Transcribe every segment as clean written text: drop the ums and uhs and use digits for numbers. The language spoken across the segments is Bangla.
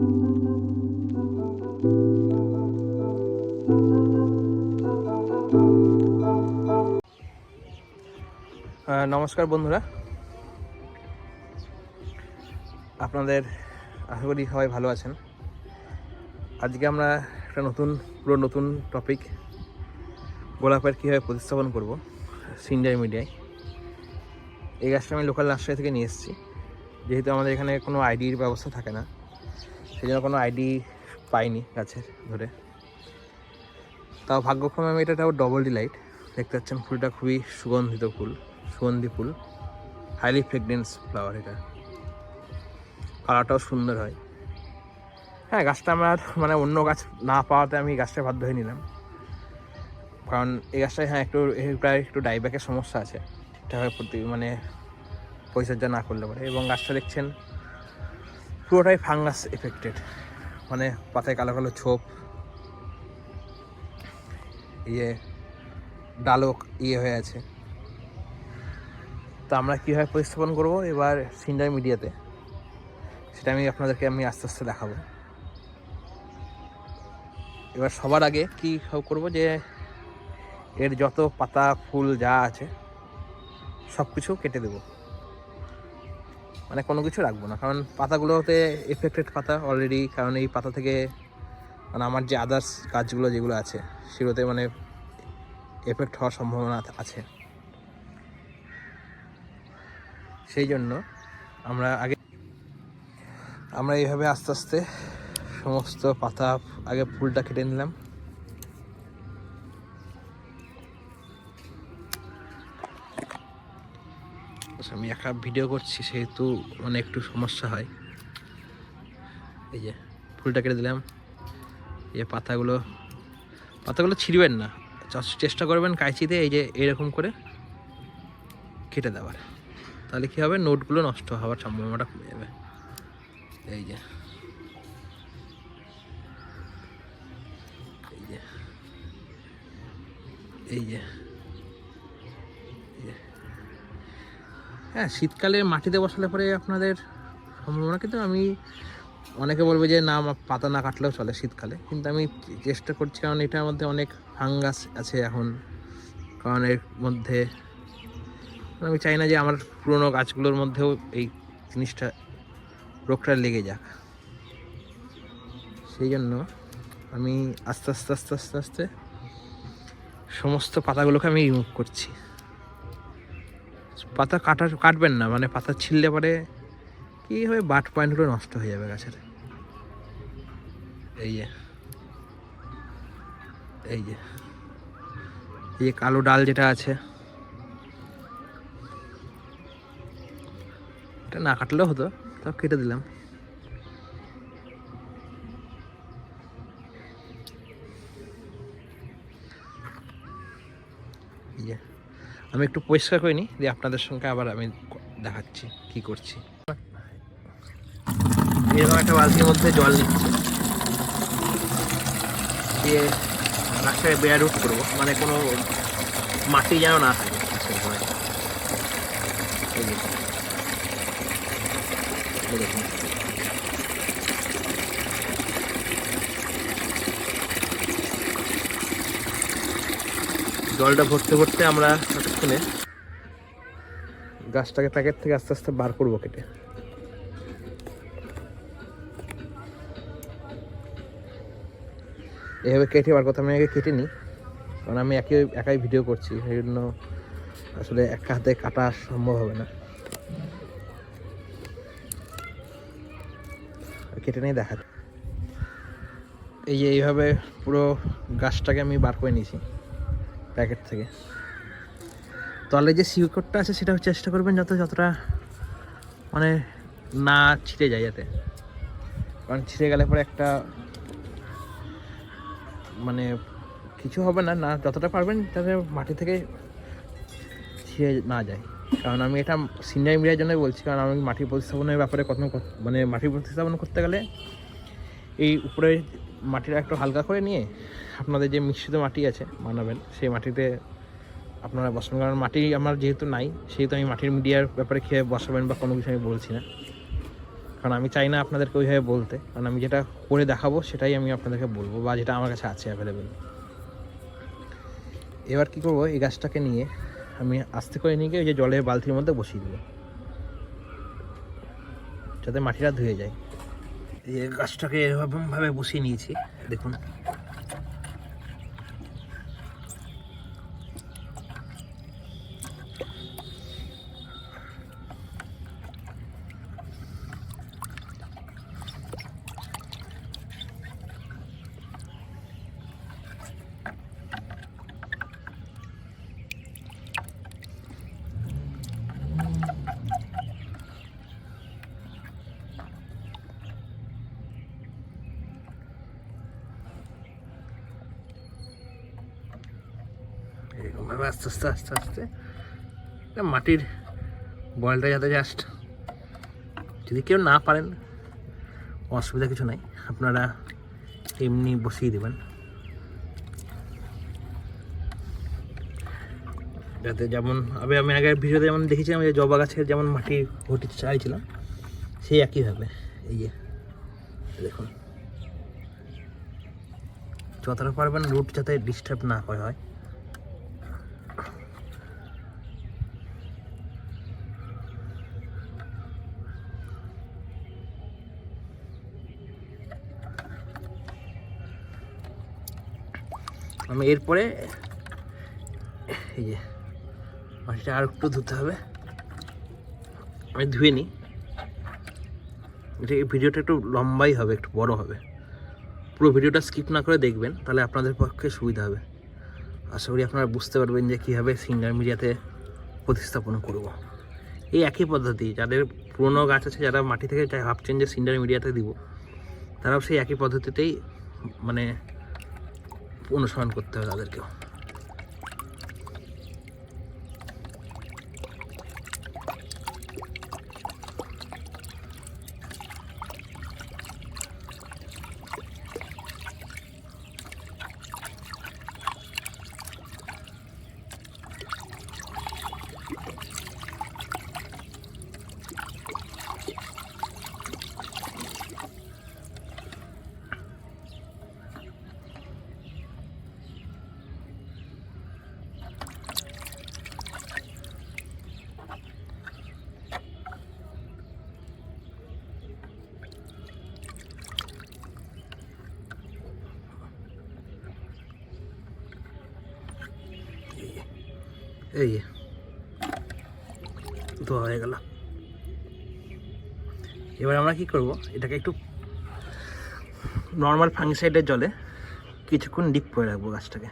নমস্কার বন্ধুরা, আপনাদের আশা করি সবাই ভালো আছেন। আজকে আমরা একটা নতুন টপিক, গোলাপের কীভাবে প্রতিস্থাপন করব সিনজার মিডিয়ায়। এই গাছটা আমি লোকাল নার্সারি থেকে নিয়ে এসেছি। যেহেতু আমাদের এখানে কোনো আইডির ব্যবস্থা থাকে না, সেই জন্য কোনো আইডি পাইনি গাছের ধরে। তাও ভাগ্যক্রমে আমি এটাও ডবল ডিলাইট। দেখতে পাচ্ছেন ফুলটা খুবই সুগন্ধি ফুল, হাইলি ফ্রেগনেন্স ফ্লাওয়ার। এটা কালারটাও সুন্দর হয়। হ্যাঁ, গাছটা আমার অন্য গাছ না পাওয়াতে আমি গাছটা বাধ্য হয়ে নিলাম, কারণ এই গাছটায় প্রায় একটু ডাইব্যাকের সমস্যা আছে, ঠিকঠাকভাবে পরিচর্যা না করলে পরে। এবং গাছটা দেখছেন পুরোটাই ফাঙ্গাস এফেক্টেড, পাতায় কালো কালো ছোপ, ডালক হয়ে আছে। তো আমরা কীভাবে প্রতিস্থাপন করবো এবার সিনজার মিডিয়াতে, সেটা আপনাদেরকে আস্তে আস্তে দেখাবো। এবার সবার আগে কী করবো, যে এর যত পাতা ফুল যা আছে সব কিছু কেটে দেবো, কোনো কিছু রাখবো না। কারণ পাতাগুলোতে এফেক্টেড পাতা অলরেডি, কারণ এই পাতা থেকে আমার যে আদার্স গাছগুলো যেগুলো আছে সেগুলোতে এফেক্ট হওয়ার সম্ভাবনা আছে। সেই জন্য আমরা এইভাবে আস্তে আস্তে সমস্ত পাতা, আগে ফুলটা কেটে নিলাম। আমি একা ভিডিও করছি, সেহেতু একটু সমস্যা হয়। এই যে ফুলটা কেটে দিলাম। এই পাতাগুলো ছিঁড়বেন না, চেষ্টা করবেন কাঁচিতে এইরকম করে কেটে দেওয়ার। তাহলে কী হবে, নোটগুলো নষ্ট হওয়ার সম্ভাবনাটা কমে যাবে। এই যে হ্যাঁ, শীতকালে মাটিতে বসালে পরে আপনাদের সম্ভাবনা, কিন্তু অনেকে বলবে যে না, পাতা না কাটলেও চলে শীতকালে, কিন্তু আমি চেষ্টা করছি, কারণ এটার মধ্যে অনেক ফাঙ্গাস আছে এখন। কারণ এর মধ্যে আমি চাই না যে আমার পুরনো গাছগুলোর মধ্যেও এই রোগটা লেগে যাক। সেই জন্য আমি আস্তে আস্তে সমস্ত পাতাগুলোকে আমি রিমুভ করছি। পাতা কাটবেন না, পাতা ছিঁড়লে পরে কী হবে, বাট পয়েন্টগুলো নষ্ট হয়ে যাবে গাছের। এই যে কালো ডাল যেটা আছে, এটা না কাটলেও হতো, তাও কেটে দিলাম। আমি একটু পরিষ্কার করে নিই, দিয়ে আপনাদের সঙ্গে আবার আমি দেখাচ্ছি কি করছি। এরকম একটা বালতির মধ্যে জল নিচ্ছি, দিয়ে গাছটাকে বেয়ার রুট করবো, কোনো মাটি যেন না থাকে গাছের ঘরে। দেখুন, জলটা ভরতে আমরা ততক্ষণে গাছটাকে প্যাকেট থেকে আস্তে আস্তে বার করবো কেটে। এভাবে কেটে বার করতে আমি আগে কেটে নিই, কারণ আমি একাই ভিডিও করছি, সেই জন্য আসলে এক হাতে কাটা সম্ভব হবে না। কেটে নিয়ে দেখা যায়। এইভাবে পুরো গাছটাকে আমি বার করে নিয়েছি প্যাকেট থেকে। তলে যে শিকড়টা আছে সেটা চেষ্টা করবেন যতটা না ছিঁড়ে যায়, যাতে, কারণ ছিঁড়ে গেলে পরে একটা কিছু হবে না, যতটা পারবেন যাতে মাটি থেকে ছিঁড়ে না যায়। কারণ আমি এটা সিনজার মিডিয়ার জন্যই বলছি, কারণ আমি মাটি প্রতিস্থাপনের ব্যাপারে মাটি প্রতিস্থাপন করতে গেলে এই উপরে মাটিটা একটু হালকা করে নিয়ে আপনাদের যে মিশ্রিত মাটি আছে বানাবেন, সেই মাটিতে আপনারা বসাবেন। কারণ মাটি আমার যেহেতু নাই, সেহেতু আমি মাটির মিডিয়ার ব্যাপারে খেয়ে বসাবেন বা কোনো কিছু আমি বলছি না। কারণ আমি চাই না আপনাদেরকে ওইভাবে বলতে, কারণ আমি যেটা করে দেখাবো সেটাই আমি আপনাদেরকে বলবো, বা যেটা আমার কাছে আছে অ্যাভেলেবেল। এবার কী করবো, এই গাছটাকে নিয়ে আমি আস্তে করে নিয়ে গিয়ে ওই যে জলের বালতির মধ্যে বসিয়ে দেবো, যাতে মাটিটা ধুয়ে যায়। এই গাছটাকে এরকমভাবে বসিয়ে নিয়েছি, দেখুন। এরকমভাবে আস্তে আস্তে আস্তে আস্তে মাটির বলটা যাতে জাস্ট, যদি কেউ না পারেন অসুবিধা কিছু নাই, আপনারা এমনি বসিয়ে দেবেন, যাতে যেমন আমি আগের ভিডিওতে যেমন দেখেছিলাম যে জবা গাছের যেমন মাটি ঘটি চাইছিলাম, সেই একইভাবে এই যে দেখুন, যতটা পারবেন রুট যাতে ডিস্টার্ব না হয়। আমি এরপরে এই যে মাটিটা আর একটু ধুতে হবে, আমি ধুয়ে নিই। এই ভিডিওটা একটু লম্বাই হবে, একটু বড় হবে, পুরো ভিডিওটা স্কিপ না করে দেখবেন, তাহলে আপনাদের পক্ষে সুবিধা হবে। আশা করি আপনারা বুঝতে পারবেন যে কীভাবে সিঙ্গার মিডিয়াতে প্রতিস্থাপন করব। এই একই পদ্ধতি, যাদের পুরনো গাছ আছে, যারা মাটি থেকে ভাবছেন যে সিন্ডার মিডিয়াতে দিব, তারাও সেই একই পদ্ধতিতেই মানে অনুসরণ করতে হবে তাদেরকেও। এই ধোয়া হয়ে গেল। এবার আমরা কি করব, এটাকে একটু নর্মাল ফাঙ্গিসাইডের জলে কিছুক্ষণ ডিপ করে রাখবো গাছটাকে।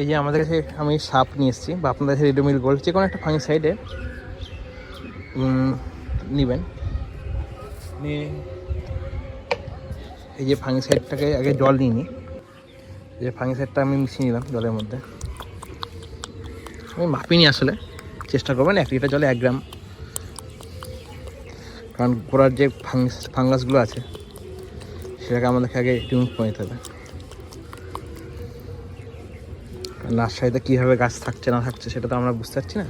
এই যে আমাদের কাছে আমি সাপ নিয়ে এসেছি, বা আপনাদের কাছে রেডোমিল গোল্ড, যে কোনো একটা ফাঙ্গিসাইডে নেবেন, নিয়ে এই যে ফাঙ্গিসাইডটাকে আগে জল নিয়ে নিই। এই যে ফাঙ্গিসাইডটা আমি মিশিয়ে নিলাম জলের মধ্যে, আমি মাপিনি, আসলে চেষ্টা করবেন 1 লিটার জলে 1 গ্রাম, কারণ গোড়ার যে ফাঙ্গাসগুলো আছে সেটাকে আমাদেরকে আগে রিমুভ করে নিতে হবে। নার্সারিতে কীভাবে গাছ থাকছে না থাকছে সেটা তো আমরা বুঝতে পারছি না।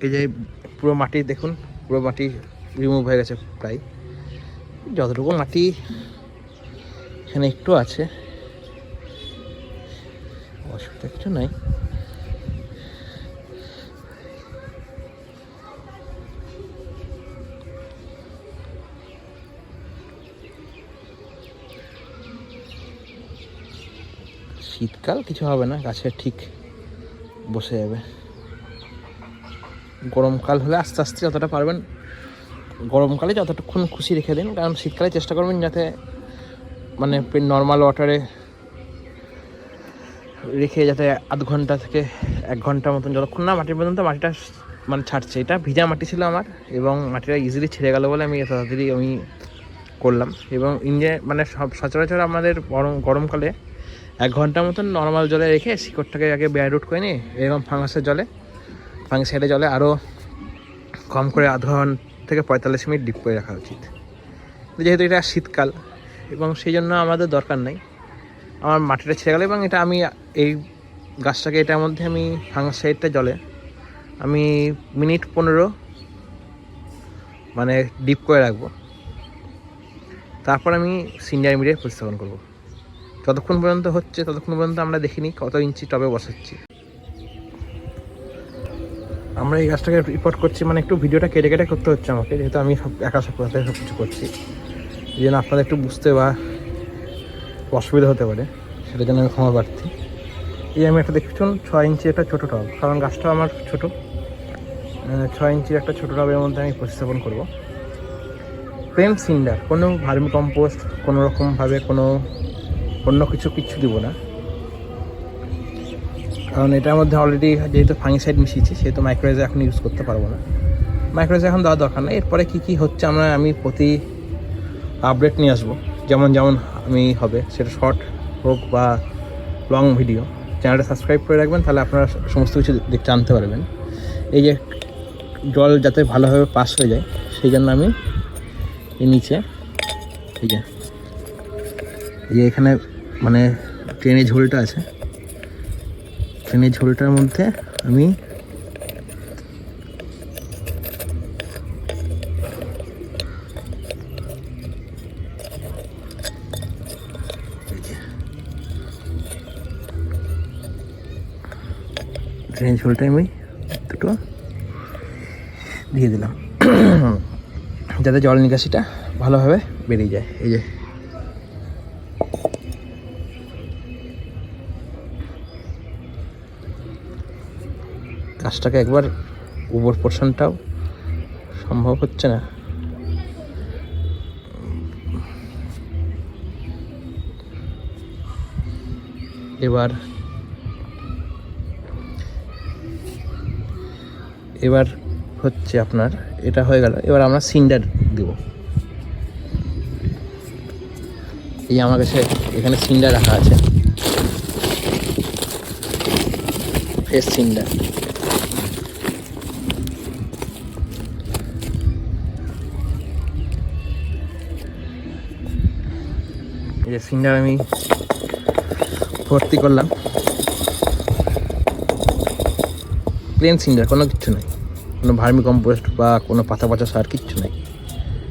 এই যে পুরো মাটি দেখুন, পুরো মাটি রিমুভ হয়ে গেছে প্রায়, যতটুকু মাটি এখানে একটু আছে, অসুবিধা কিছু নাই। শীতকাল কিছু হবে না, গাছের ঠিক বসে যাবে। গরমকাল হলে আস্তে আস্তে যতটা পারবেন, গরমকালে যতটুক্ষণ খুশি রেখে দিন, কারণ শীতকালে চেষ্টা করবেন যাতে মানে নর্মাল ওয়াটারে রেখে যাতে আধ ঘন্টা থেকে 1 ঘন্টা মতন, যতক্ষণ না মাটির পর্যন্ত মাটিটা মানে ছাড়ছে। এটা ভিজা মাটি ছিল আমার, এবং মাটিটা ইজিলি ছেড়ে গেল বলে আমি এত তাড়াতাড়ি আমি করলাম। এবং মানে সচরাচর আমাদের গরমকালে 1 ঘন্টা মতন নর্মাল জলে রেখে শিকড়টাকে আগে বেয়ার রুট করে নিয়ে এরকম ফাঙ্গিসাইডের জলে আরও কম করে আধ ঘন্টা থেকে 45 মিনিট ডিপ করে রাখা উচিত। যেহেতু এটা শীতকাল এবং সেই জন্য আমাদের দরকার নাই, আমার মাটিটা ছেড়ে গেল, এবং এটা আমি এই গাছটাকে এটার মধ্যে আমি ফাঙ্গাসাইডটা জলে আমি মিনিট 15 মানে ডিপ করে রাখবো। তারপর আমি সিনিয়র মিডিয়ায় প্রতিস্থাপন করবো। যতক্ষণ পর্যন্ত হচ্ছে ততক্ষণ পর্যন্ত আমরা দেখিনি কত ইঞ্চি টবে বসাচ্ছি। আমরা এই গাছটাকে রিপোর্ট করছি, মানে একটু ভিডিওটা কেটে কেটে করতে হচ্ছে আমাকে, যেহেতু আমি একা সব কিছু করছি, এই জন্য আপনাদের একটু বুঝতে বা অসুবিধা হতে পারে, সেটার জন্য আমি ক্ষমা প্রার্থী। এই আমি একটা দেখুন 6 ইঞ্চি একটা ছোটো টব, কারণ গাছটা আমার ছোটো, 6 ইঞ্চির একটা ছোটো টবের মধ্যে আমি প্রতিস্থাপন করবো। প্লেন সিন্ডার, কোনো ভার্মি কম্পোস্ট কোনো রকমভাবে কোনো অন্য কিচ্ছু দিব না, কারণ এটার মধ্যে অলরেডি যেহেতু ফাঙ্গিসাইড মিশিয়েছি সেহেতু মাইক্রোরাইজা এখন ইউজ করতে পারবো না। মাইক্রোরাইজা এখন দেওয়ার দরকার নেই। এরপরে কী হচ্ছে আমি প্রতি আপডেট নিয়ে আসবো, যেমন আমি হবে, সেটা শর্ট হোক বা লং ভিডিও। চ্যানেলটা সাবস্ক্রাইব করে রাখবেন, তাহলে আপনারা সমস্ত কিছু জানতে পারবেন। এই যে জল যাতে ভালোভাবে পাস হয়ে যায় সেই জন্য আমি এই নিচে এই যে এখানে মানে ট্রেনের ঝোলটা আছে, ট্রেনের ঝোলটার মধ্যে আমি ট্রেনের ঝোলটা আমি দুটো দিয়ে দিলাম যাতে জল নিকাশিটা ভালোভাবে বেরিয়ে যায়। এই যে গাছটাকে একবার উপর পোর্শনটাও সম্ভব হচ্ছে না, এবার হচ্ছে আপনার এটা হয়ে গেল। এবার আমরা সিন্ডার দেব। এই আমার কাছে এখানে সিন্ডার রাখা আছে, ফ্রেশ সিন্ডার। এই যে সিন্ডার আমি ভর্তি করলাম, প্লেন সিন্ডার, কোনো কিচ্ছু নেই, কোনো ভার্মি কম্পোস্ট বা কোনো পাতা পচা সার কিচ্ছু নেই।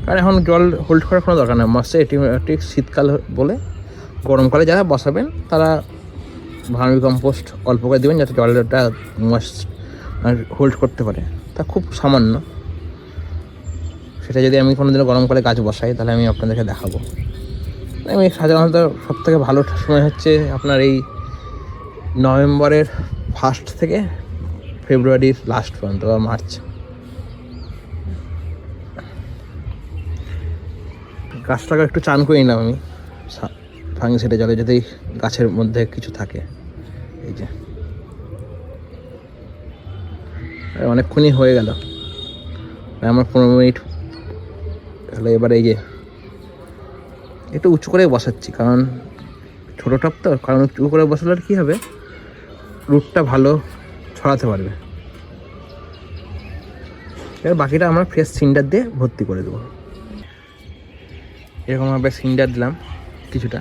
কারণ এখন জল হোল্ড করার কোনো দরকার নেই, মাসে ঠিক শীতকাল বলে গরমকালে যারা বসাবেন তারা ভার্মি কম্পোস্ট অল্প করে দেবেন, যাতে জলটা ময়েস্ট হোল্ড করতে পারে। তা খুব সামান্য, সেটা যদি আমি কোনোদিনও গরমকালে গাছ বসাই তাহলে আমি আপনাদেরকে দেখাবো। আমি সাধারণত সবথেকে ভালো সময় হচ্ছে আপনার এই নভেম্বরের ফার্স্ট থেকে ফেব্রুয়ারির লাস্ট পর্যন্ত বা মার্চ। গাছটাকে একটু চান করে নিলাম আমি ফাঙ্গিসাইডে জলে, যদি গাছের মধ্যে কিছু থাকে। এই যে অনেকক্ষণই হয়ে গেল, আমার 15 মিনিট হলো। এবার এই যে একটু উঁচু করে বসাচ্ছি, কারণ ছোটো টপ তো, কারণ উঁচু করে বসালে আর কী হবে, রুটটা ভালো ছড়াতে পারবে। এবার বাকিটা আমরা ফ্রেশ সিন্ডার দিয়ে ভর্তি করে দেবো। এরকমভাবে সিন্ডার দিলাম কিছুটা,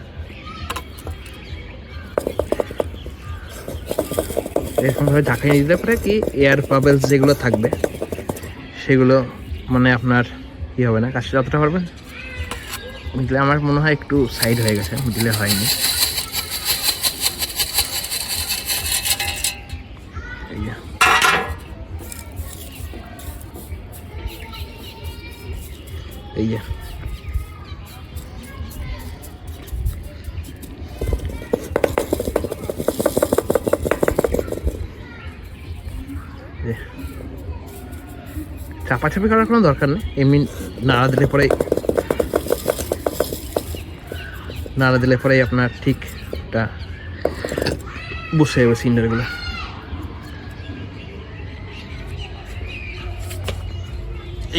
এরকমভাবে ঢাকাই দিলে পরে কি এয়ার বাবেলস যেগুলো থাকবে সেগুলো মানে আপনার কী হবে না, কাজটা যতটা পারবেন। মিডলে আমার মনে হয় একটু সাইড হয়ে গেছে, মিডলে হয়নি। এই যে এই যে চাপাচাপি করার কোনো দরকার নেই, এমনি নাড়া দিলে পরেই আপনার ঠিকটা বসে যাবে সিন্ডারগুলো।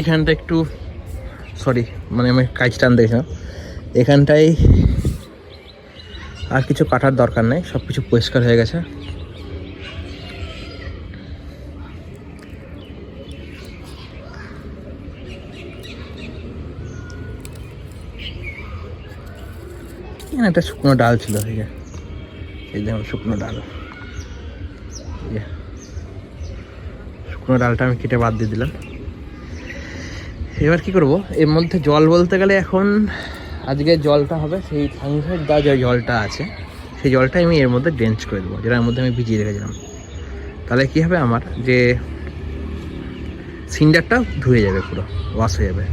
এখানটা একটু সরি, মানে আমি কাজটা আনতে গেছিলাম, এখানটায় আর কিছু কাটার দরকার নেই, সব কিছু পরিষ্কার হয়ে গেছে। এখানে একটা শুকনো ডাল ছিল, এই যে এই দেখুন শুকনো ডাল, শুকনো ডালটা আমি কেটে বাদ দিয়ে দিলাম। এবার কি করব, এর মধ্যে জল বলতে গেলে এখন আজকে জলটা হবে সেই ফাঙ্গিসাইড বা যে জলটা আছে সেই জলটা আমি এর মধ্যে ড্রেঞ্চ করে দেবো, যেটার মধ্যে আমি ভিজিয়ে রেখেছিলাম। তাহলে কী হবে, আমার যে সিন্ডারটা ধুয়ে যাবে, পুরো ওয়াশ হয়ে যাবে।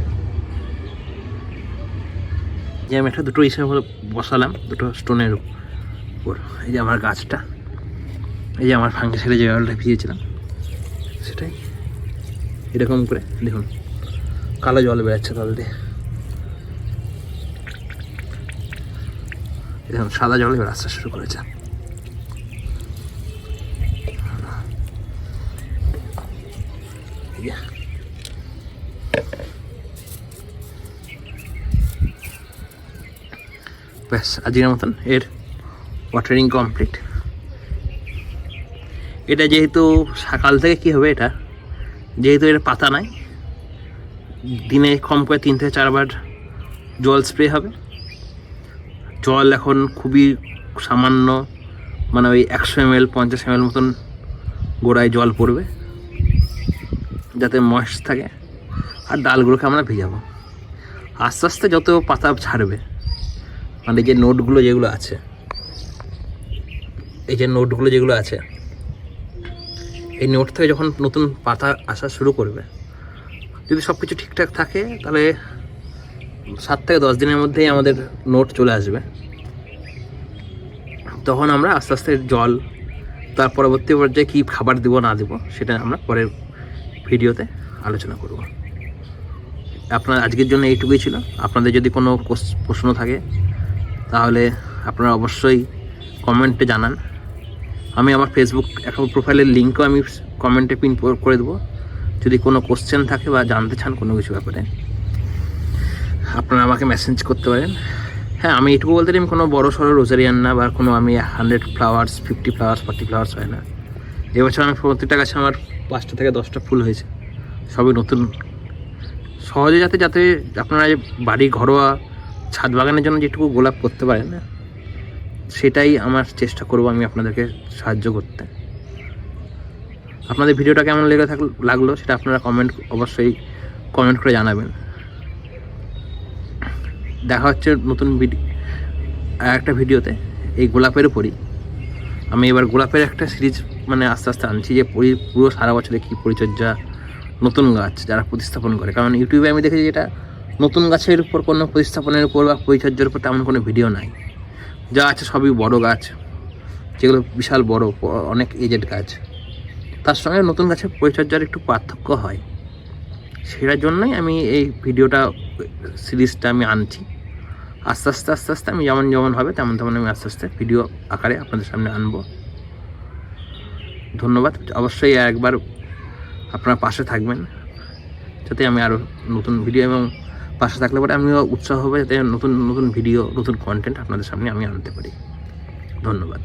যে আমি একটা দুটো হিসাবে বসালাম, দুটো স্টোনের উপর। এই যে আমার গাছটা, এই যে আমার ফাঙ্গিসাইডে যে জলটা ভিজিয়েছিলাম সেটাই এরকম করে দেখুন কালো জল বেরোচ্ছে তল দিয়ে। দেখুন সাদা জল এবার আসতে শুরু করেছে। ব্যাস, আজকের মতন এর ওয়াটারিং কমপ্লিট। এটা যেহেতু সকাল থেকে কি হবে, এটা যেহেতু এর পাতা নাই, দিনে কম করে 3 থেকে 4 বার জল স্প্রে হবে। জল এখন খুবই সামান্য, মানে ওই 100 ml 50 ml মতন গোড়ায় জল পড়বে, যাতে ময়েস্ট থাকে। আর ডালগুলোকে আমরা ভিজাবো। আস্তে আস্তে যত পাতা ছাড়বে, মানে যে নোটগুলো যেগুলো আছে, এই যে নোটগুলো যেগুলো আছে, এই নোট থেকে যখন নতুন পাতা আসা শুরু করবে, যদি সব কিছু ঠিকঠাক থাকে, তাহলে 7 থেকে 10 দিনের মধ্যেই আমাদের নোট চলে আসবে। তখন আমরা আস্তে আস্তে জল, তার পরবর্তী পর্যায়ে কী খাবার দেবো না দেবো সেটা আমরা পরের ভিডিওতে আলোচনা করব। আপনার আজকের জন্য এইটুকুই ছিল। আপনাদের যদি কোনো প্রশ্ন থাকে তাহলে আপনারা অবশ্যই কমেন্টে জানান। আমি আমার ফেসবুক অ্যাকাউন্ট প্রোফাইলের লিঙ্কও আমি কমেন্টে পিন করে দেবো। যদি কোনো কোশ্চেন থাকে বা জানতে চান কোনো কিছু ব্যাপারে, আপনারা আমাকে মেসেজ করতে পারেন। হ্যাঁ, আমি এটুকু বলতে আমি কোনো বড়ো সড়ো রোজারিয়ান না, বা কোনো আমি 100 ফ্লাওয়ার্স 50 ফ্লাওয়ার্স 40 ফ্লাওয়ার্স হয় না। এবছর আমি প্রত্যেকটা গাছে আমার 5টা থেকে 10টা ফুল হয়েছে, সবই নতুন। সহজে যাতে আপনারা বাড়ি ঘরোয়া ছাদ বাগানের জন্য যেটুকু গোলাপ করতে পারেন না, সেটাই আমার চেষ্টা করব আমি আপনাদেরকে সাহায্য করতে। আপনাদের ভিডিওটা কেমন লাগলো সেটা আপনারা অবশ্যই কমেন্ট করে জানাবেন। দেখা হচ্ছে নতুন একটা ভিডিওতে এই গোলাপের উপরই। আমি এবার গোলাপের একটা সিরিজ মানে আস্তে আস্তে আনছি, যে পুরো সারা বছরে কী পরিচর্যা, নতুন গাছ যারা প্রতিস্থাপন করে। কারণ ইউটিউবে আমি দেখেছি যেটা নতুন গাছের উপর কোনো প্রতিস্থাপনের উপর বা পরিচর্যার উপর তেমন কোনো ভিডিও নাই। যা আছে সবই বড় গাছ, যেগুলো বিশাল বড়, অনেক এজেড গাছ। তার সঙ্গে নতুন গাছের পরিচর্যার একটু পার্থক্য হয়। সেটার জন্যই আমি এই ভিডিওটা সিরিজটা আমি আনছি। আস্তে আস্তে আমি যেমন হবে তেমন আমি আস্তে আস্তে ভিডিও আকারে আপনাদের সামনে আনবো। ধন্যবাদ। অবশ্যই একবার আপনারা পাশে থাকবেন, যাতে আমি আরও নতুন ভিডিও, এবং পাশে থাকলে পরে আমিও উৎসাহ হবে যাতে নতুন ভিডিও, নতুন কন্টেন্ট আপনাদের সামনে আমি আনতে পারি। ধন্যবাদ।